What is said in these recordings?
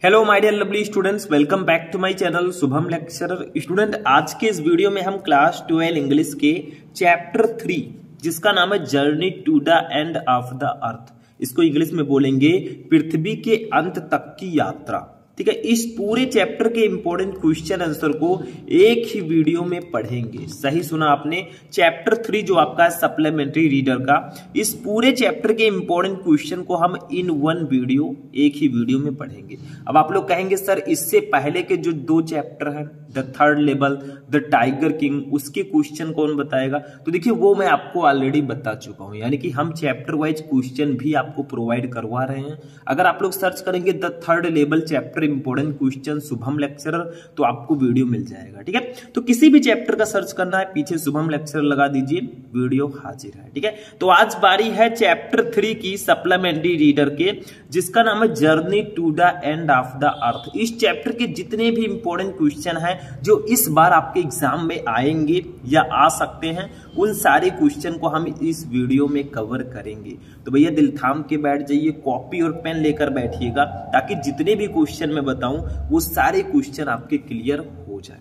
Hello my dear lovely students, welcome back to my channel Shubham lecturer. Student, आज के इस video में हम क्लास 12 इंग्लिश के चैप्टर 3 जिसका नाम है journey to the end of the earth, इसको इंग्लिश में बोलेंगे पृथ्वी के अंत तक की यात्रा। ठीक है, इस पूरे चैप्टर के इंपॉर्टेंट क्वेश्चन आंसर को एक ही वीडियो में पढ़ेंगे। सही सुना आपने, चैप्टर 3 जो आपका है सप्लीमेंट्री रीडर का, इस पूरे चैप्टर के इंपॉर्टेंट क्वेश्चन को हम इन वन वीडियो एक ही वीडियो में पढ़ेंगे। अब आप लोग कहेंगे सर इससे पहले के जो दो चैप्टर हैं, the third level, the tiger king, उसके क्वेश्चन कौन बताएगा? तो देखिए वो मैं आपको ऑलरेडी बता चुका हूं, यानी कि हम चैप्टर वाइज क्वेश्चन भी आपको प्रोवाइड करवा रहे हैं। अगर आप लोग सर्च करेंगे the third level chapter important question Shubham lecturer, तो आपको वीडियो मिल जाएगा। ठीक है, तो किसी भी चैप्टर का सर्च करना है, पीछे शुभम लेक्चरर लगा दीजिए, वीडियो हाजिर है। ठीक है, तो आज बारी है चैप्टर 3 की सप्लीमेंट्री रीडर के, जिसका नाम है journey to the end of the earth. इस चैप्टर के जितने भी इंपॉर्टेंट क्वेश्चन हैं जो इस बार आपके एग्जाम में आएंगे या आ सकते हैं, उन सारे क्वेश्चन को हम इस वीडियो में कवर करेंगे। तो भैया दिल थाम के बैठ जाइए, कॉपी और पेन लेकर बैठिएगा, ताकि जितने भी क्वेश्चन मैं बताऊं वो सारे क्वेश्चन आपके क्लियर हो जाए।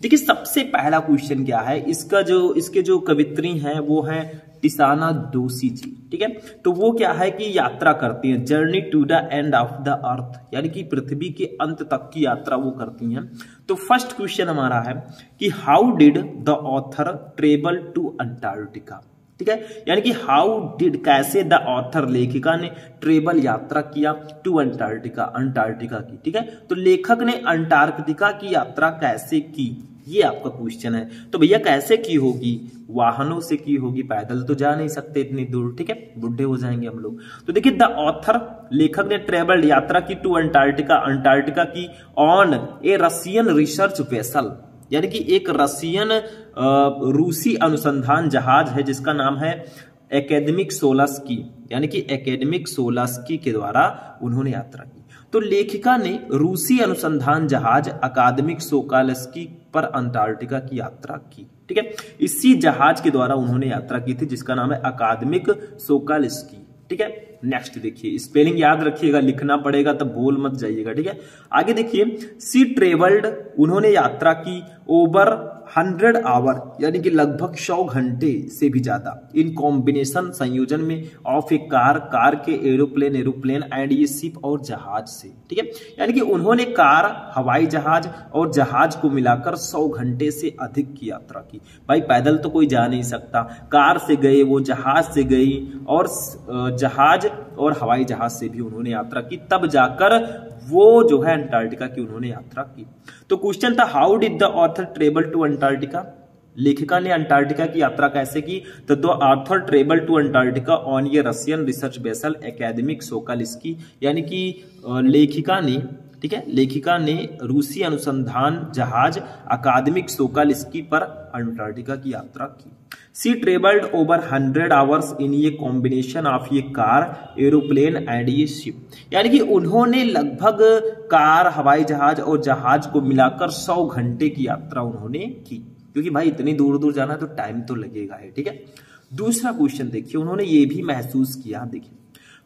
देखिए सबसे पहला क्वेश्चन क्या है, इसके जो कवित्री हैं वो हैं टिसाना दोषी जी। ठीक है, तो वो क्या है कि यात्रा करती हैं, journey to the end of the earth, यानी कि पृथ्वी के अंत तक की यात्रा वो करती हैं। तो फर्स्ट क्वेश्चन हमारा है कि how did the author travel to Antarctica. ठीक है, यानी कि हाउ डिड, कैसे द ऑथर, लेखिका ने ट्रेवल यात्रा किया टू अंटार्कटिका, अंटार्कटिका की। ठीक है, तो लेखक ने अंटार्कटिका की यात्रा कैसे की, ये आपका क्वेश्चन है। तो भैया कैसे की होगी? वाहनों से की होगी, पैदल तो जा नहीं सकते इतनी दूर। ठीक है, बुढ़े हो जाएंगे हम लोग। तो देखिए द ऑथर, लेखक ने ट्रेवल यात्रा की टू अंटार्कटिका, अंटार्कटिका की on A Russian research vessel, यानी कि एक रूसी अनुसंधान जहाज है जिसका नाम है एकेडमिक सोलास्की, यानी कि एकेडमिक सोलास्की के द्वारा उन्होंने यात्रा की। तो लेखिका ने रूसी अनुसंधान जहाज अकादमिक सोकालस्की पर अंटार्कटिका की यात्रा की। ठीक है, इसी जहाज के द्वारा उन्होंने यात्रा की थी जिसका नाम है अकादमिक सोकालस्की। ठीक है, नेक्स्ट देखिए, स्पेलिंग याद रखिएगा, लिखना पड़ेगा तब भूल मत जाइएगा। ठीक है, आगे देखिए, सी ट्रेवल्ड, उन्होंने यात्रा की ओवर 100 आवर, यानी कि लगभग 100 घंटे से भी ज्यादा, इन कॉम्बिनेशन, संयोजन में, ऑफ ए कार, कार के, एरोप्लेन, एरोप्लेन एंड ये शिप और जहाज से। ठीक है, यानी कि उन्होंने कार, हवाई जहाज और जहाज को मिलाकर 100 घंटे से अधिक की यात्रा की। भाई पैदल तो कोई जा नहीं सकता, कार से गए, वो जहाज से गई, और जहाज और हवाई जहाज से भी उन्होंने यात्रा की, तब जाकर वो जो है अंटार्कटिका की उन्होंने यात्रा की। तो क्वेश्चन था how did the author travel to Antarctica, लेखिका ने अंटार्कटिका की यात्रा कैसे की? तो the author travel to Antarctica on ये Russian research vessel Akademik Shokalskiy, यानी कि लेखिका ने, ठीक है, लेखिका ने रूसी अनुसंधान जहाज अकादमिक सोकालस्की पर अंटार्कटिका की यात्रा की। सी ट्रेवल्ड ओवर 100 आवर्स इन ये कॉम्बिनेशन ऑफ ये कार, एरोप्लेन एंड ये शिप, यानी कि उन्होंने लगभग कार, हवाई जहाज और जहाज को मिलाकर 100 घंटे की यात्रा उन्होंने की, क्योंकि भाई इतनी दूर दूर जाना तो टाइम तो लगेगा है। ठीक है, दूसरा क्वेश्चन देखिए, उन्होंने ये भी महसूस किया, देखिए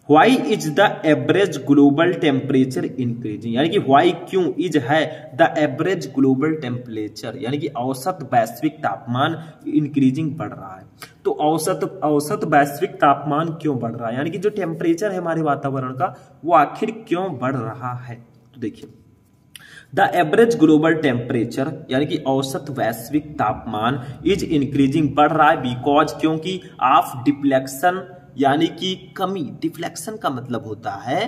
Why is the average global temperature increasing, यानी कि why, क्यों, इज है द एवरेज ग्लोबल टेम्परेचर, यानी कि औसत वैश्विक तापमान इंक्रीजिंग बढ़ रहा है। तो औसत वैश्विक तापमान क्यों बढ़ रहा है, यानी कि जो टेम्परेचर है हमारे वातावरण का वो आखिर क्यों बढ़ रहा है? तो देखिए द एवरेज ग्लोबल टेम्परेचर, यानी कि औसत वैश्विक तापमान इज इंक्रीजिंग, बढ़ रहा है, बिकॉज, क्योंकि, ऑफ डिफ्लेक्शन, यानी कि कमी। डिफ्लेक्शन का मतलब होता है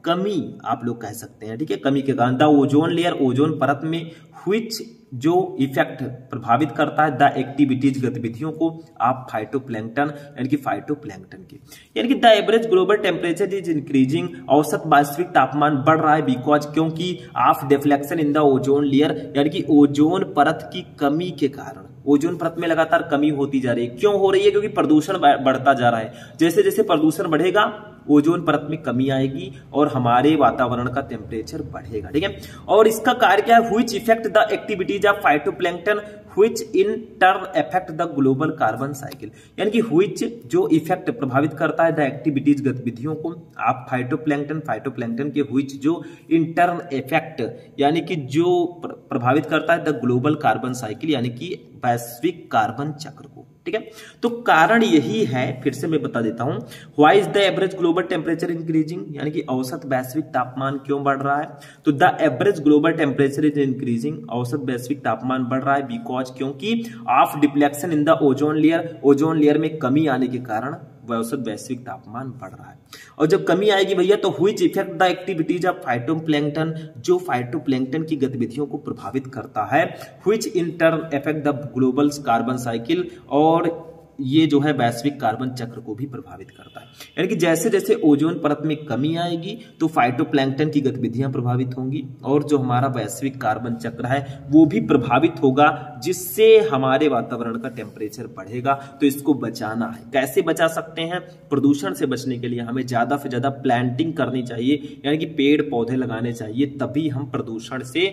कमी, आप लोग कह सकते हैं। ठीक है, कमी के कारण, द ओजोन लेयर, ओजोन परत में, व्हिच, जो इफेक्ट, प्रभावित करता है, द एक्टिविटीज, गतिविधियों को, आप फाइटोप्लैंक्टन, यानी कि फाइटोप्लैंक्टन के, यानी कि the average global temperature is increasing, औसत वैश्विक तापमान बढ़ रहा है, बिकॉज, क्योंकि, of deflection in the ozone layer, यानी कि ओजोन परत की कमी के कारण। ओजोन परत में लगातार कमी होती जा रही है। क्यों हो रही है? क्योंकि प्रदूषण बढ़ता जा रहा है। जैसे जैसे प्रदूषण बढ़ेगा ओजोन परत में कमी आएगी और हमारे वातावरण का टेम्परेचर बढ़ेगा। ठीक है, और इसका कार्य क्या है, which effect the activities of phytoplankton which in turn affect the global carbon cycle, यानी कि व्हिच जो इफेक्ट प्रभावित करता है द एक्टिविटीज गतिविधियों को आप फाइटोप्लैंक्टन के व्हिच जो इन टर्न इफेक्ट यानी कि जो प्रभावित करता है द ग्लोबल कार्बन साइकिल यानी कि वैश्विक कार्बन चक्र को। ठीक है, तो कारण यही है, फिर से मैं बता देता हूं, why is the average global temperature increasing, यानी कि औसत वैश्विक तापमान क्यों बढ़ रहा है। तो the average global temperature is increasing, औसत वैश्विक तापमान बढ़ रहा है बिकॉज क्योंकि of deflection in the ozone layer, ozone layer में कमी आने के कारण औसत वैश्विक तापमान बढ़ रहा है। और जब कमी आएगी भैया तो which effect the activities of phytoplankton, जो फाइटोप्लैंक्टन की गतिविधियों को प्रभावित करता है, which in turn affect the global carbon cycle, और ये जो है वैश्विक कार्बन चक्र को भी प्रभावित करता है। यानी कि जैसे जैसे ओजोन परत में कमी आएगी तो फाइटोप्लैंक्टन की गतिविधियां प्रभावित होंगी और जो हमारा वैश्विक कार्बन चक्र है वो भी प्रभावित होगा, जिससे हमारे वातावरण का टेम्परेचर बढ़ेगा। तो इसको बचाना है, कैसे बचा सकते हैं, प्रदूषण से बचने के लिए हमें ज्यादा से ज्यादा प्लांटिंग करनी चाहिए, यानी कि पेड़ पौधे लगाने चाहिए, तभी हम प्रदूषण से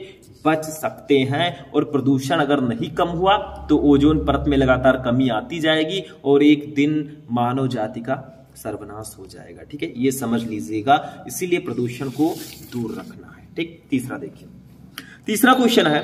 बच सकते हैं। और प्रदूषण अगर नहीं कम हुआ तो ओजोन परत में लगातार कमी आती जाएगी और एक दिन मानव जाति का सर्वनाश हो जाएगा। ठीक है, ये समझ लीजिएगा, इसीलिए प्रदूषण को दूर रखना है। ठीक, तीसरा देखिए, तीसरा क्वेश्चन है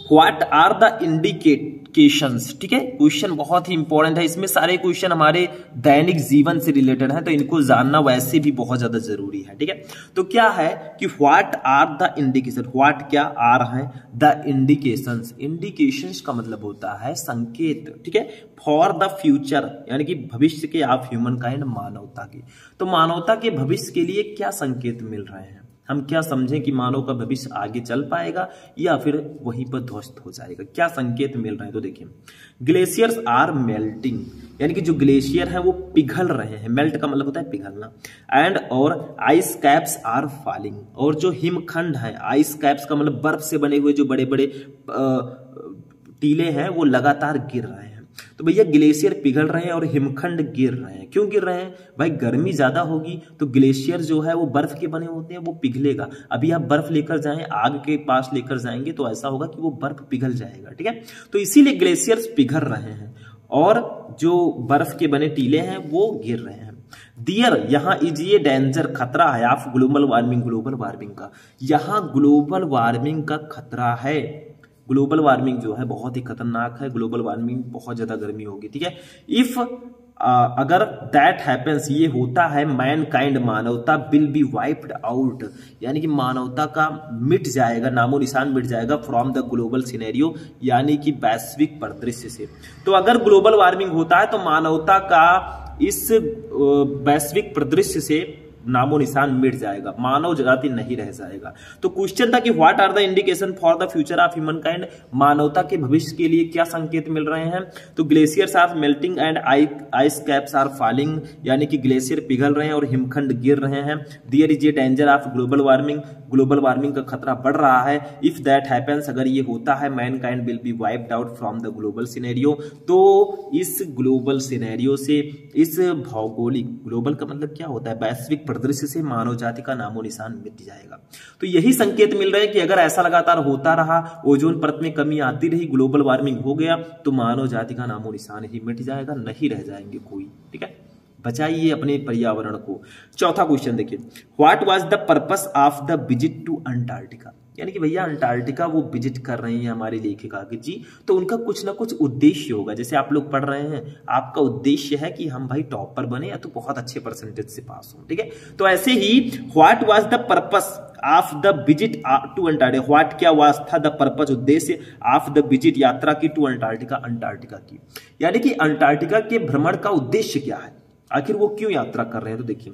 व्हाट आर द इंडिकेशंस। ठीक है, क्वेश्चन बहुत ही इंपॉर्टेंट है, इसमें सारे क्वेश्चन हमारे दैनिक जीवन से रिलेटेड है, तो इनको जानना वैसे भी बहुत ज्यादा जरूरी है। ठीक है, तो क्या है कि what are the indication, what क्या आ रहा है, द इंडिकेशंस, इंडिकेशंस का मतलब होता है संकेत। ठीक है, फॉर द फ्यूचर यानी कि भविष्य के ऑफ ह्यूमन काइंड, मानवता की, तो मानवता के भविष्य के लिए क्या संकेत मिल रहे हैं, हम क्या समझें कि मानव का भविष्य आगे चल पाएगा या फिर वहीं पर ध्वस्त हो जाएगा, क्या संकेत मिल रहे हैं। तो देखिए, ग्लेशियर्स आर मेल्टिंग, यानी कि जो ग्लेशियर है वो पिघल रहे हैं, मेल्ट का मतलब होता है पिघलना, एंड और आइस कैप्स आर फॉलिंग, और जो हिमखंड है, आइस कैप्स का मतलब बर्फ से बने हुए जो बड़े बड़े टीले हैं वो लगातार गिर रहे हैं। तो भैया ग्लेशियर पिघल रहे हैं और हिमखंड गिर रहे हैं, क्यों गिर रहे हैं भाई, गर्मी ज्यादा होगी तो ग्लेशियर जो है वो बर्फ के बने होते हैं, वो पिघलेगा। अभी आप बर्फ लेकर जाएं, आग के पास लेकर जाएंगे तो ऐसा होगा कि वो बर्फ पिघल जाएगा। ठीक है, तो इसीलिए ग्लेशियर्स पिघल रहे हैं और जो बर्फ के बने टीले हैं वो गिर रहे हैं। डियर, यहाँ इज ये डेंजर, खतरा है of global warming, global warming का, यहाँ ग्लोबल वार्मिंग का खतरा है। ग्लोबल वार्मिंग जो है बहुत ही खतरनाक है, ग्लोबल वार्मिंग बहुत ज्यादा गर्मी होगी। ठीक है, इफ अगर दैट हैपेंस, ये होता है, मैन काइंड, मानवता विल बी वाइप्ड आउट, यानी कि मानवता का मिट जाएगा, नामो निशान मिट जाएगा फ्रॉम द ग्लोबल सिनेरियो, यानी कि वैश्विक परिदृश्य से। तो अगर ग्लोबल वार्मिंग होता है तो मानवता का इस वैश्विक परिदृश्य से नामो निशान मिट जाएगा, मानव जाति नहीं रह जाएगा। तो क्वेश्चन था कि what are the indication for the future of humankind, मानवता के भविष्य के लिए क्या संकेत मिल रहे हैं। तो glaciers are melting and ice caps are falling, यानी कि ग्लेशियर पिघल रहे हैं और हिमखंड गिर रहे हैं। There is a danger of global warming, global warming का खतरा बढ़ रहा है। इफ दैट हैपेंस, अगर ये होता है, man kind will be wiped out from the global scenario, तो इस ग्लोबल सिनेरियो से, इस भौगोलिक, ग्लोबल का मतलब क्या होता है, वैश्विक परिदृश्य से मानव जाति का नामो निशान मिट जाएगा। तो यही संकेत मिल रहे हैं कि अगर ऐसा लगातार होता रहा, ओजोन परत में कमी आती रही, ग्लोबल वार्मिंग हो गया, तो मानव जाति का नामो निशान ही मिट जाएगा, नहीं रह जाएंगे कोई। ठीक है, बचाइए अपने पर्यावरण को। चौथा क्वेश्चन देखिए, what was the purpose of the visit to Antarctica, यानी कि भैया अंटार्कटिका वो विजिट कर रहे हैं हमारी लेखिका जी, तो उनका कुछ ना कुछ उद्देश्य होगा। जैसे आप लोग पढ़ रहे हैं, आपका उद्देश्य है कि हम भाई टॉपर बने या तो बहुत अच्छे परसेंटेज से पास हो। ठीक है, तो ऐसे ही what was the purpose of the visit to Antarctica, what क्या वाज था द पर्पस, उद्देश्य ऑफ द विजिट, यात्रा की, टू अंटार्कटिका, अंटार्कटिका की, यानी कि अंटार्कटिका के भ्रमण का उद्देश्य क्या है, आखिर वो क्यों यात्रा कर रहे हैं। तो देखिए,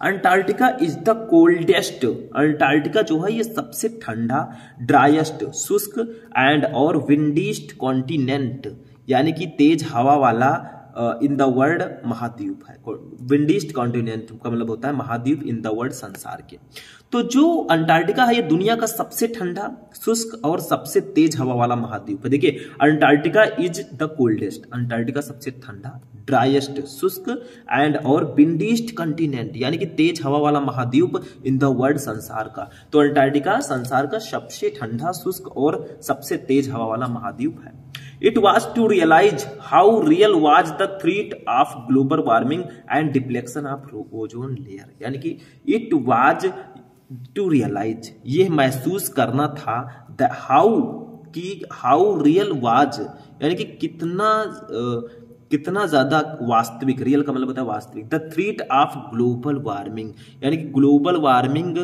Antarctica is the coldest, Antarctica जो है ये सबसे ठंडा, ड्राइएस्ट, शुष्क एंड और विंडीस्ट कॉन्टिनेंट, यानी कि तेज हवा वाला इन द वर्ल्ड महाद्वीप है। विंडीस्ट कॉन्टिनेंट का मतलब होता है महाद्वीप इन द वर्ल्ड संसार के। तो जो अंटार्कटिका है ये दुनिया का सबसे ठंडा, शुष्क और सबसे तेज हवा वाला महाद्वीप है। देखिए Antarctica is the coldest, Antarctica सबसे ठंडा, ड्राइएस्ट शुष्क एंड और विंडीस्ट कॉन्टिनेंट यानी कि तेज हवा वाला महाद्वीप इन द वर्ल्ड संसार का। तो अंटार्कटिका संसार का सबसे ठंडा, शुष्क और सबसे तेज हवा वाला महाद्वीप है। It was to realize how real was the threat of global warming and depletion of ozone layer, यानी कि it was to realize, ये महसूस करना था, the how real was यानी कि कितना ज्यादा वास्तविक, रियल का मतलब होता है वास्तविक, the threat of global warming यानी कि ग्लोबल वार्मिंग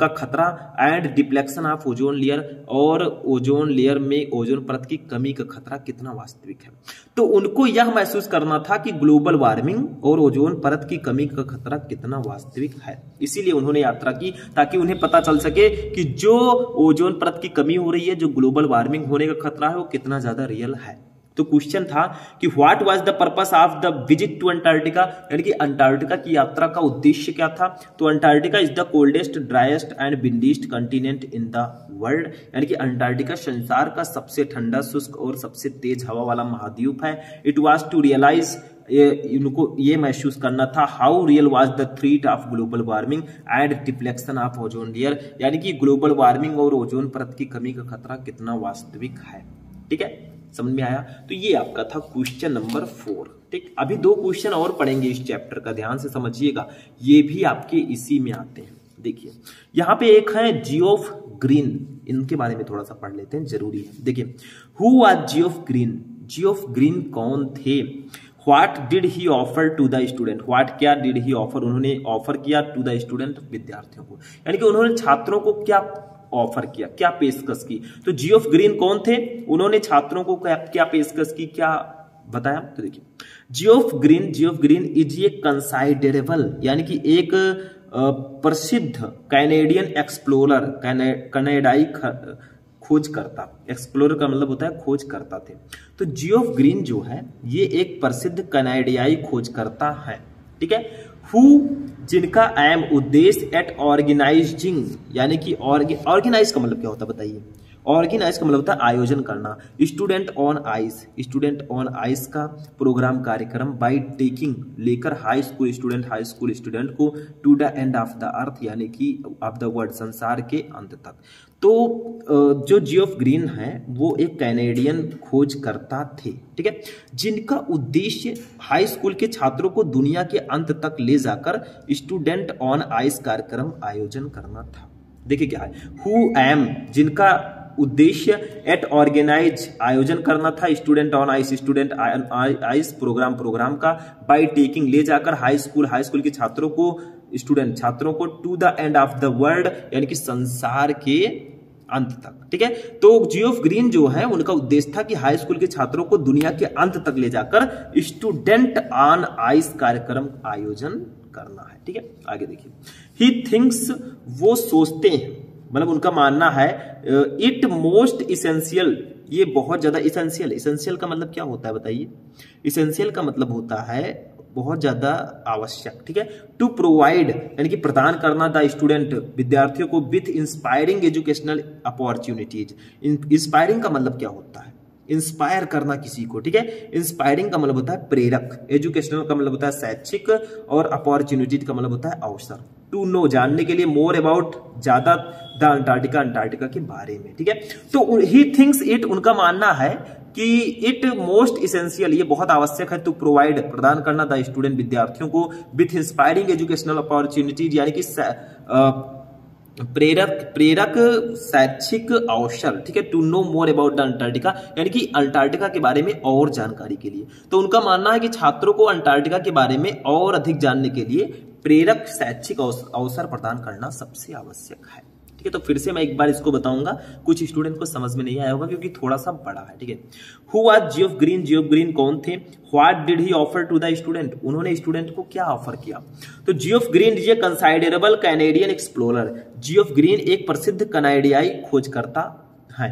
का खतरा and deflection of ozone layer और ओजोन लेयर में ओजोन परत की कमी का खतरा कितना वास्तविक है। तो उनको यह महसूस करना था कि ग्लोबल वार्मिंग और ओजोन परत की कमी का खतरा कितना वास्तविक है, इसीलिए उन्होंने यात्रा की ताकि उन्हें पता चल सके कि जो ओजोन परत की कमी हो रही है, जो ग्लोबल वार्मिंग होने का खतरा है, वो कितना ज्यादा रियल है। तो क्वेश्चन था कि what was the purpose of the visit to Antarctica, यानी कि अंटार्कटिका की यात्रा का उद्देश्य क्या था। तो Antarctica is the coldest, driest and windiest continent in the world, यानी कि अंटार्कटिका संसार का सबसे ठंडा, शुष्क और सबसे तेज हवा वाला महाद्वीप है। इट वाज टू रियलाइज, इनको ये महसूस करना था, how real was the threat of global warming and deflection of ozone layer, यानी कि ग्लोबल वार्मिंग और ओजोन परत की कमी का खतरा कितना वास्तविक है। ठीक है, समझ में आया। तो ये आपका था क्वेश्चन नंबर 4। ठीक, अभी 2 क्वेश्चन और पढ़ेंगे इस चैप्टर का, ध्यान से समझिएगा, ये भी आपके इसी में आते हैं। देखिए यहाँ पे एक है जियोफ ग्रीन, इनके बारे में थोड़ा सा पढ़ लेते हैं, जरूरी है। देखिए who was Geoff Green, Geoff Green कौन थे। What did he offer to the student, what क्या डिड ही ऑफर, उन्होंने ऑफर किया टू द स्टूडेंट विद्यार्थियों को, यानी कि उन्होंने छात्रों को क्या ऑफर किया, क्या पेशकश की। तो जियोफ ग्रीन कौन थे, उन्होंने छात्रों को क्या पेशकश की, क्या बताया। तो देखिए जियोफ ग्रीन इज ए कंसाइडरेबल, यानी कि एक प्रसिद्ध कैनेडियन एक्सप्लोरर, कनाडाई खोजकर्ता, एक्सप्लोरर का मतलब होता है खोजकर्ता थे। तो जियोफ ग्रीन जो है ये एक प्रसिद्ध कनाडाई खोजकर्ता है। ठीक है, हु जिनका एम उद्देश्य एट ऑर्गेनाइजिंग, यानी कि ऑर्गेनाइज का मतलब क्या होता है बताइए। ऑर्गेनाइज का मतलब होता है आयोजन करना। स्टूडेंट ऑन आइस का प्रोग्राम कार्यक्रम बाय टेकिंग लेकर हाई स्कूल स्टूडेंट को to the end of the earth, यानी कि ऑफ द वर्ल्ड संसार के अंत तक। तो जो जियोफ ग्रीन है वो एक कैनेडियन खोजकर्ता थे। ठीक है, जिनका उद्देश्य हाई स्कूल के छात्रों को दुनिया के अंत तक ले जाकर स्टूडेंट ऑन आइस कार्यक्रम आयोजन करना था। देखिए क्या है, हु एम जिनका उद्देश्य एट ऑर्गेनाइज आयोजन करना था, स्टूडेंट ऑन आइस प्रोग्राम का, बाय टेकिंग ले जाकर हाई स्कूल के छात्रों को to the end of the world, यानी कि संसार के अंत तक। ठीक है, तो जियोफ ग्रीन जो है उनका उद्देश्य था कि हाई स्कूल के छात्रों को दुनिया के अंत तक ले जाकर स्टूडेंट ऑन आइस कार्यक्रम आयोजन करना है। ठीक है, आगे देखिए, ही थिंक्स वो सोचते हैं, मतलब उनका मानना है इट मोस्ट इसेंशियल, ये बहुत ज्यादा इसेंशियल का मतलब क्या होता है बताइए। इसेंशियल का मतलब होता है बहुत ज्यादा आवश्यक। ठीक है, टू प्रोवाइड यानी कि प्रदान करना द स्टूडेंट विद्यार्थियों को with inspiring educational opportunities. Inspiring का मतलब क्या होता है, इंस्पायर करना किसी को। ठीक है, इंस्पायरिंग का मतलब होता है प्रेरक, एजुकेशनल का मतलब होता है शैक्षिक, और अपॉर्चुनिटी का मतलब होता है अवसर। टू नो जानने के लिए, मोर अबाउट ज्यादा, द अंटार्कटिका के बारे में। ठीक है, तो ही थिंक्स इट, उनका मानना है कि इट मोस्ट इसेंशियल, ये बहुत आवश्यक है, टू प्रोवाइड प्रदान करना द स्टूडेंट विद्यार्थियों को विथ इंस्पायरिंग एजुकेशनल अपॉर्चुनिटीज, यानी कि प्रेरक शैक्षिक अवसर। ठीक है, to know more about the Antarctica, यानी कि अंटार्कटिका के बारे में और जानकारी के लिए। तो उनका मानना है कि छात्रों को अंटार्कटिका के बारे में और अधिक जानने के लिए प्रेरक शैक्षिक अवसर प्रदान करना सबसे आवश्यक है। ठीक है, तो फिर से मैं एक बार इसको बताऊंगा, कुछ स्टूडेंट को समझ में नहीं आया होगा क्योंकि थोड़ा सा बड़ा है। ठीक है, हु वाज जियोफ ग्रीन कौन थे। What did he offer to the student, उन्होंने स्टूडेंट को क्या ऑफर किया। तो Geoff Green is a considerable Canadian explorer, Geoff Green एक प्रसिद्ध कनाडाई खोजकर्ता है।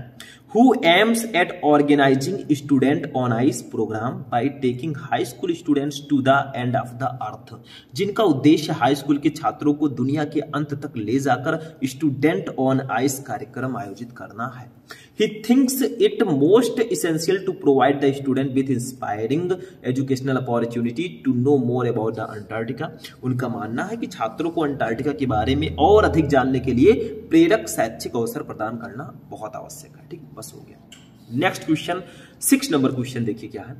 who aims at organizing student on ice program by taking high school students to the end of the earth, जिनका उद्देश्य हाई स्कूल के छात्रों को दुनिया के अंत तक ले जाकर स्टूडेंट ऑन आइस कार्यक्रम आयोजित करना है। He thinks it most essential to provide the student with inspiring educational opportunity to know more about the Antarctica। उनका मानना है कि छात्रों को अंटार्कटिका के बारे में और अधिक जानने के लिए प्रेरक शैक्षिक अवसर प्रदान करना बहुत आवश्यक है। ठीक, बस हो गया। नेक्स्ट क्वेश्चन 6 नंबर क्वेश्चन देखिए क्या है।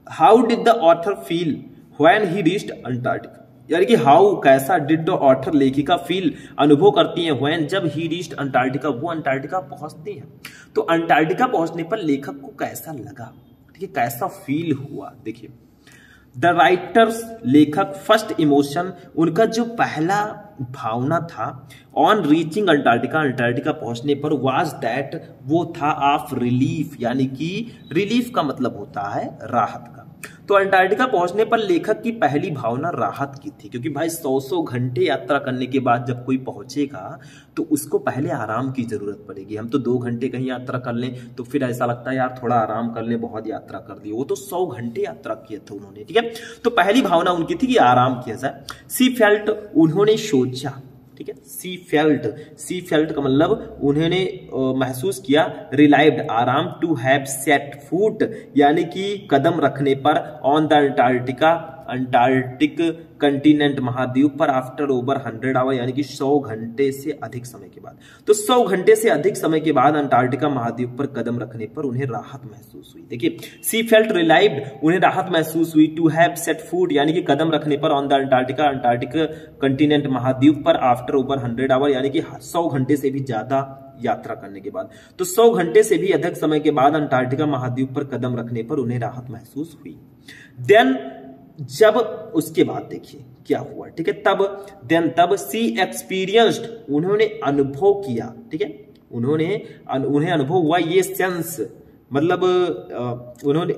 How did the author feel when he reached Antarctica, यानी कि हाउ कैसा, डिड द ऑथर लेखिका फील अनुभव करती हैं व्हेन जब ही रीच्ड अंटार्कटिका, वो अंटार्कटिका पहुंचती हैं। तो अंटार्कटिका पहुंचने पर लेखक को कैसा लगा, ठीक है, कैसा फील हुआ। देखिए द राइटर्स, लेखक, फर्स्ट इमोशन, उनका जो पहला भावना था ऑन रीचिंग अंटार्कटिका, अंटार्कटिका पहुंचने पर, वाज दैट, वो था ऑफ रिलीफ, यानी कि रिलीफ का मतलब होता है राहत का। तो अंटार्कटिका पहुंचने पर लेखक की पहली भावना राहत की थी, क्योंकि भाई 100 घंटे यात्रा करने के बाद जब कोई पहुंचेगा तो उसको पहले आराम की जरूरत पड़ेगी। हम तो 2 घंटे कहीं यात्रा कर लें तो फिर ऐसा लगता है यार थोड़ा आराम कर लें, बहुत यात्रा कर दी। वो तो 100 घंटे यात्रा किए थे उन्होंने, ठीक है। तो पहली भावना उनकी थी कि आराम किया जाए। सी फेल्ट, उन्होंने सोचा, ठीक है। सी फेल्ट का मतलब उन्होंने महसूस किया, रिलाइव्ड, आराम, टू हैव सेट फुट, यानी कि कदम रखने पर, on the Antarctica, Antarctic continent, महाद्वीप पर, आफ्टर ओवर 100 आवर, यानी कि 100 घंटे से अधिक समय के बाद। तो 100 घंटे से अधिक समय के बाद अंटार्कटिका महाद्वीप पर कदम रखने पर उन्हें राहत महसूस हुई। देखिए सी फेल्ट रिलाइव्ड, उन्हें राहत महसूस हुई, टू हैव सेट फुट, यानी कि कदम रखने पर, on the Antarctica, Antarctic continent, महाद्वीप पर, आफ्टर ओवर 100 आवर, यानी कि 100 घंटे से भी ज्यादा यात्रा करने के बाद। तो 100 घंटे से भी अधिक समय के बाद अंटार्कटिका महाद्वीप पर कदम रखने पर उन्हें राहत महसूस हुई। देन, जब उसके बाद देखिए क्या हुआ, ठीक है। तब सी एक्सपीरियंस्ड, उन्होंने अनुभव किया, ठीक है, उन्हें अनुभव हुआ, ये सेंस मतलब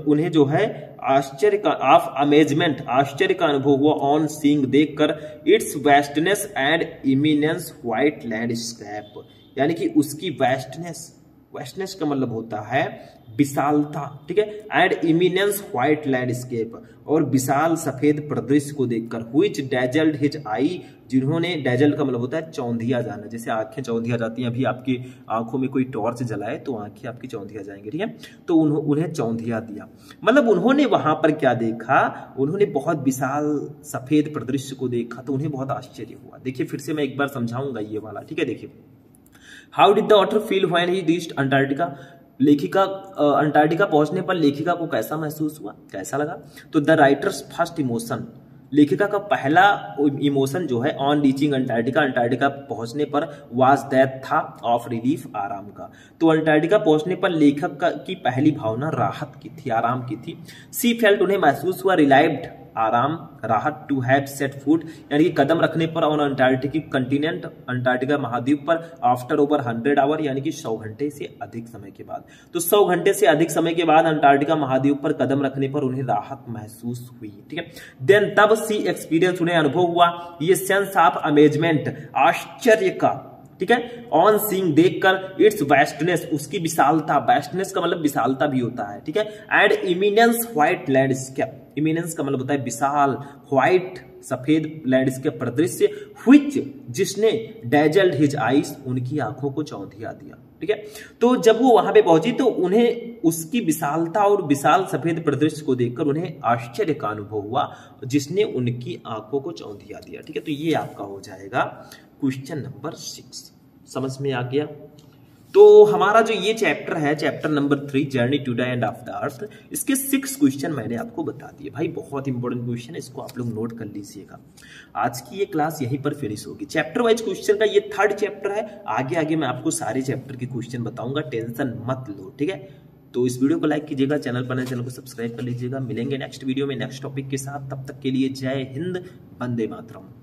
उन्हें जो है आश्चर्य का, ऑफ अमेजमेंट, आश्चर्य का अनुभव हुआ, ऑन सीइंग, देखकर, it's vastness and eminence white landscape, यानी कि उसकी वेस्टनेस का मतलब होता है विशालता, ठीक है, एंड इमिनेंस व्हाइट लैंडस्केप, और विशाल सफेद परिदृश्य को देखकर, व्हिच डैजल्ड हिज आई, जिन्होंने, डैजल्ड का मतलब होता है चौंधिया जाना, जैसे आंखें चौंधिया जाती हैं, अभी आपकी आंखों में कोई टॉर्च जलाए तो आंखें आपकी चौंधिया जाएंगी, ठीक है। तो उन्हें चौंधिया दिया, मतलब उन्होंने वहां पर क्या देखा, उन्होंने बहुत विशाल सफेद परिदृश्य को देखा, तो उन्हें बहुत आश्चर्य हुआ। देखिए फिर से मैं एक बार समझाऊंगा ये वाला, ठीक है। देखिए how did the author feel when he reached Antarctica, लेखिका अंटार्कटिका पहुंचने पर लेखिका को कैसा महसूस हुआ, कैसा लगा। तो द राइटर्स फर्स्ट इमोशन, लेखिका का पहला इमोशन जो है ऑन रीचिंग अंटार्कटिका, अंटार्कटिका पहुंचने पर, वाज दैट, था, ऑफ रिलीफ, आराम का। तो अंटार्कटिका पहुंचने पर लेखक की पहली भावना राहत की थी, आराम की थी। सी फेल्ट, उन्हें महसूस हुआ, रिलाइव्ड, आराम, राहत, टू हैव सेट फुट, यानी कि कदम रखने पर, ऑन अंटार्कटिक कंटिनेंट, अंटार्कटिका महाद्वीप पर, आफ्टर ओवर 100 आवर, यानी कि 100 घंटे से अधिक समय के बाद। तो 100 घंटे से अधिक समय के बाद अंटार्कटिका महाद्वीप पर कदम रखने पर उन्हें राहत महसूस हुई, ठीक है। देन तब सी एक्सपीरियंस, उन्हें अनुभव हुआ, ये सेंस ऑफ अमेजमेंट, आश्चर्य का, ठीक है, ऑन सीइंग, देखकर, इट्स वेस्टनेस, उसकी विशालता, वेस्टनेस का मतलब विशालता भी होता है, ठीक है, and eminence white landscape, eminence का मतलब होता है विशाल, व्हाइट सफेद लैंडस्केप परिदृश्य, व्हिच, जिसने, डैजल्ड हिज आईज, उनकी आंखों को चौंधिया दिया, ठीक है। तो जब वो वहां पे पहुंची तो उन्हें उसकी विशालता और विशाल सफेद परिदृश्य को देखकर उन्हें आश्चर्य का अनुभव हुआ, जिसने उनकी आंखों को चौंधिया दिया, ठीक है। तो ये आपका हो जाएगा क्वेश्चन नंबर 6। समझ में आ गया। तो हमारा जो ये चैप्टर है, chapter number 3, journey to the end of the earth, इसके 6 क्वेश्चन मैंने आपको बता दिए। भाई बहुत इंपॉर्टेंट क्वेश्चन है, इसको आप लोग नोट कर लीजिएगा। आज की ये क्लास यहीं पर फिनिश होगी। चैप्टर वाइज क्वेश्चन का ये 3rd चैप्टर है। आगे मैं आपको सारे चैप्टर के क्वेश्चन बताऊंगा, टेंशन मत लो, ठीक है। तो इस वीडियो को लाइक कीजिएगा, चैनल पर नए चैनल को सब्सक्राइब कर लीजिएगा। मिलेंगे नेक्स्ट वीडियो में नेक्स्ट टॉपिक के साथ, तब तक के लिए जय हिंद, वंदे मातरम।